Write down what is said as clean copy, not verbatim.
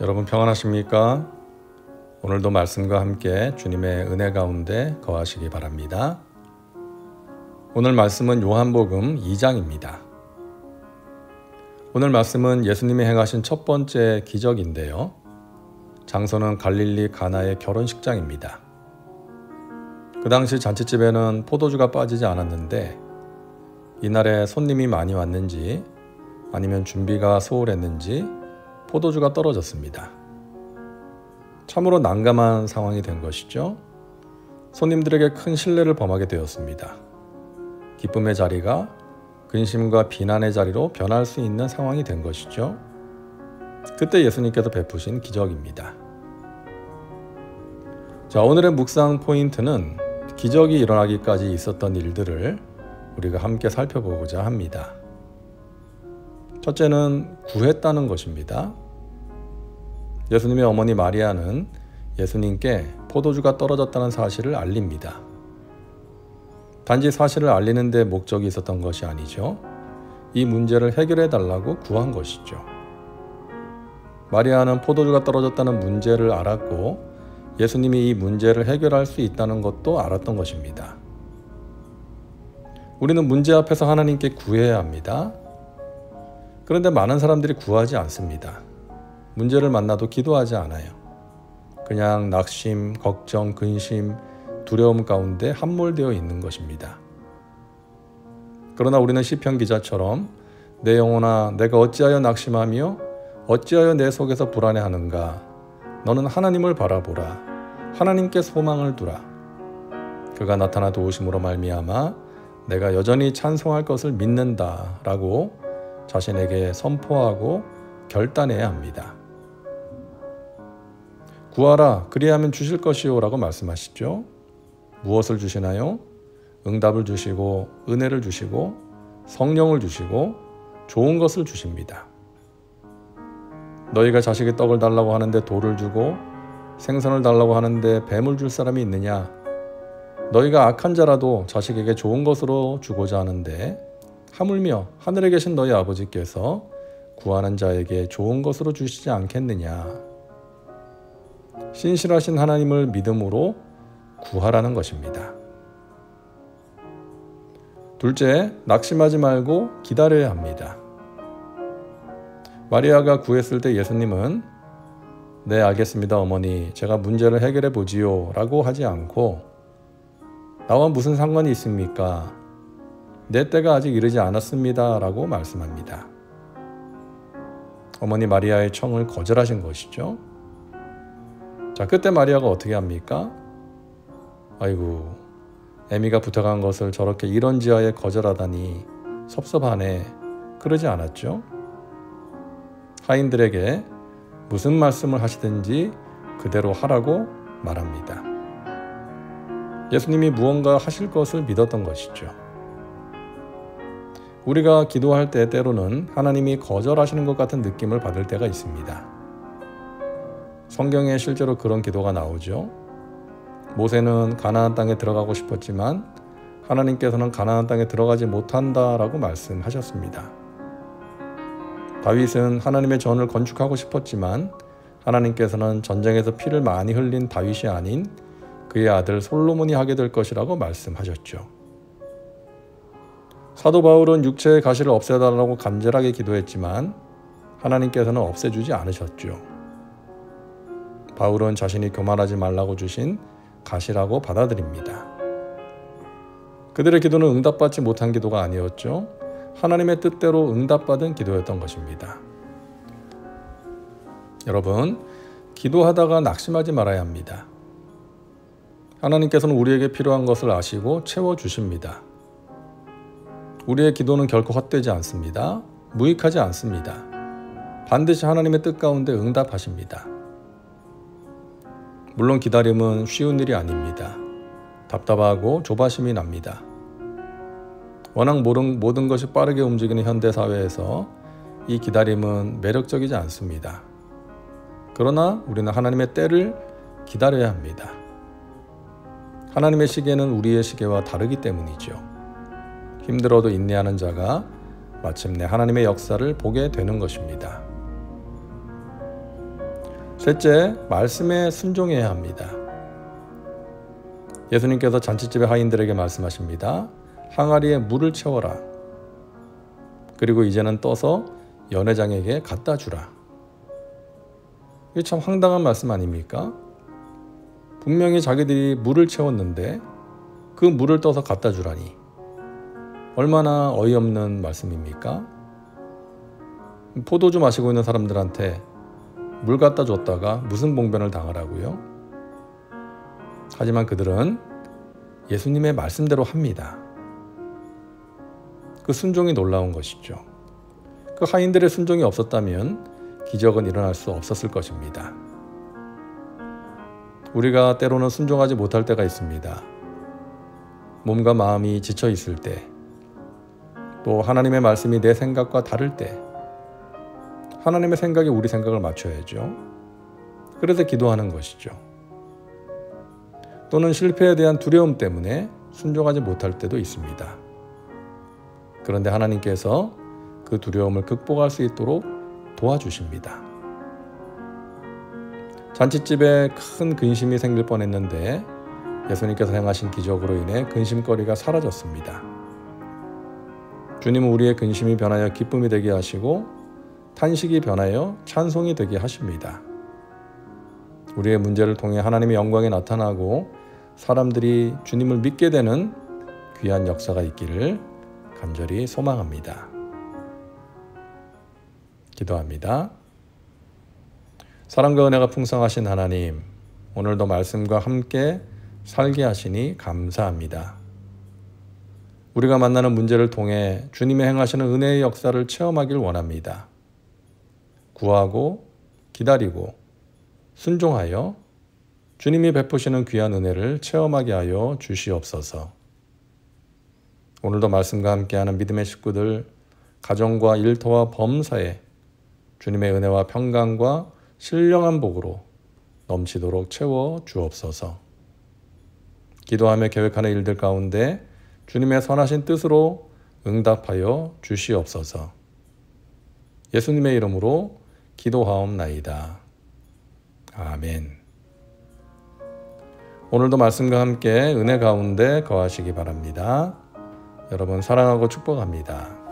여러분 평안하십니까? 오늘도 말씀과 함께 주님의 은혜 가운데 거하시기 바랍니다. 오늘 말씀은 요한복음 2장입니다. 오늘 말씀은 예수님이 행하신 첫 번째 기적인데요. 장소는 갈릴리 가나의 결혼식장입니다. 그 당시 잔치집에는 포도주가 빠지지 않았는데 이날에 손님이 많이 왔는지 아니면 준비가 소홀했는지 포도주가 떨어졌습니다. 참으로 난감한 상황이 된 것이죠. 손님들에게 큰 신뢰를 범하게 되었습니다. 기쁨의 자리가 근심과 비난의 자리로 변할 수 있는 상황이 된 것이죠. 그때 예수님께서 베푸신 기적입니다. 자, 오늘의 묵상 포인트는 기적이 일어나기까지 있었던 일들을 우리가 함께 살펴보고자 합니다. 첫째는 구했다는 것입니다. 예수님의 어머니 마리아는 예수님께 포도주가 떨어졌다는 사실을 알립니다. 단지 사실을 알리는 데 목적이 있었던 것이 아니죠. 이 문제를 해결해 달라고 구한 것이죠. 마리아는 포도주가 떨어졌다는 문제를 알았고 예수님이 이 문제를 해결할 수 있다는 것도 알았던 것입니다. 우리는 문제 앞에서 하나님께 구해야 합니다. 그런데 많은 사람들이 구하지 않습니다. 문제를 만나도 기도하지 않아요. 그냥 낙심, 걱정, 근심, 두려움 가운데 함몰되어 있는 것입니다. 그러나 우리는 시편 기자처럼 내 영혼아 내가 어찌하여 낙심하며 어찌하여 내 속에서 불안해하는가. 너는 하나님을 바라보라. 하나님께 소망을 두라. 그가 나타나 도우심으로 말미암아 내가 여전히 찬송할 것을 믿는다 라고 자신에게 선포하고 결단해야 합니다. 구하라 그리하면 주실 것이요 라고 말씀하시죠. 무엇을 주시나요? 응답을 주시고 은혜를 주시고 성령을 주시고 좋은 것을 주십니다. 너희가 자식의 떡을 달라고 하는데 돌을 주고 생선을 달라고 하는데 뱀을 줄 사람이 있느냐? 너희가 악한 자라도 자식에게 좋은 것으로 주고자 하는데 하물며 하늘에 계신 너희 아버지께서 구하는 자에게 좋은 것으로 주시지 않겠느냐? 신실하신 하나님을 믿음으로 구하라는 것입니다. 둘째, 낙심하지 말고 기다려야 합니다. 마리아가 구했을 때 예수님은 네 알겠습니다 어머니 제가 문제를 해결해 보지요 라고 하지 않고 나와 무슨 상관이 있습니까? 내 때가 아직 이르지 않았습니다 라고 말씀합니다. 어머니 마리아의 청을 거절하신 것이죠. 자, 그때 마리아가 어떻게 합니까? 아이고 애미가 부탁한 것을 저렇게 이런지하에 거절하다니 섭섭하네 그러지 않았죠. 하인들에게 무슨 말씀을 하시든지 그대로 하라고 말합니다. 예수님이 무언가 하실 것을 믿었던 것이죠. 우리가 기도할 때 때로는 하나님이 거절하시는 것 같은 느낌을 받을 때가 있습니다. 성경에 실제로 그런 기도가 나오죠. 모세는 가나안 땅에 들어가고 싶었지만 하나님께서는 가나안 땅에 들어가지 못한다라고 말씀하셨습니다. 다윗은 하나님의 전을 건축하고 싶었지만 하나님께서는 전쟁에서 피를 많이 흘린 다윗이 아닌 그의 아들 솔로몬이 하게 될 것이라고 말씀하셨죠. 사도 바울은 육체의 가시를 없애달라고 간절하게 기도했지만 하나님께서는 없애주지 않으셨죠. 바울은 자신이 교만하지 말라고 주신 가시라고 받아들입니다. 그들의 기도는 응답받지 못한 기도가 아니었죠. 하나님의 뜻대로 응답받은 기도였던 것입니다. 여러분, 기도하다가 낙심하지 말아야 합니다. 하나님께서는 우리에게 필요한 것을 아시고 채워주십니다. 우리의 기도는 결코 헛되지 않습니다. 무익하지 않습니다. 반드시 하나님의 뜻 가운데 응답하십니다. 물론 기다림은 쉬운 일이 아닙니다. 답답하고 조바심이 납니다. 워낙 모든 것이 빠르게 움직이는 현대사회에서 이 기다림은 매력적이지 않습니다. 그러나 우리는 하나님의 때를 기다려야 합니다. 하나님의 시계는 우리의 시계와 다르기 때문이죠. 힘들어도 인내하는 자가 마침내 하나님의 역사를 보게 되는 것입니다. 셋째, 말씀에 순종해야 합니다. 예수님께서 잔치집의 하인들에게 말씀하십니다. 항아리에 물을 채워라. 그리고 이제는 떠서 연회장에게 갖다 주라. 이게 참 황당한 말씀 아닙니까? 분명히 자기들이 물을 채웠는데 그 물을 떠서 갖다 주라니. 얼마나 어이없는 말씀입니까? 포도주 마시고 있는 사람들한테 물 갖다 줬다가 무슨 봉변을 당하라고요? 하지만 그들은 예수님의 말씀대로 합니다. 그 순종이 놀라운 것이죠. 그 하인들의 순종이 없었다면 기적은 일어날 수 없었을 것입니다. 우리가 때로는 순종하지 못할 때가 있습니다. 몸과 마음이 지쳐 있을 때, 또 하나님의 말씀이 내 생각과 다를 때, 하나님의 생각에 우리 생각을 맞춰야죠. 그래서 기도하는 것이죠. 또는 실패에 대한 두려움 때문에 순종하지 못할 때도 있습니다. 그런데 하나님께서 그 두려움을 극복할 수 있도록 도와주십니다. 잔치집에 큰 근심이 생길 뻔했는데 예수님께서 행하신 기적으로 인해 근심거리가 사라졌습니다. 주님은 우리의 근심이 변하여 기쁨이 되게 하시고 탄식이 변하여 찬송이 되게 하십니다. 우리의 문제를 통해 하나님의 영광이 나타나고 사람들이 주님을 믿게 되는 귀한 역사가 있기를 간절히 소망합니다. 기도합니다. 사랑과 은혜가 풍성하신 하나님, 오늘도 말씀과 함께 살게 하시니 감사합니다. 우리가 만나는 문제를 통해 주님의 행하시는 은혜의 역사를 체험하길 원합니다. 구하고 기다리고 순종하여 주님이 베푸시는 귀한 은혜를 체험하게 하여 주시옵소서. 오늘도 말씀과 함께하는 믿음의 식구들, 가정과 일터와 범사에 주님의 은혜와 평강과 신령한 복으로 넘치도록 채워 주옵소서. 기도하며 계획하는 일들 가운데 주님의 선하신 뜻으로 응답하여 주시옵소서. 예수님의 이름으로 기도하옵나이다. 아멘. 오늘도 말씀과 함께 은혜 가운데 거하시기 바랍니다. 여러분 사랑하고 축복합니다.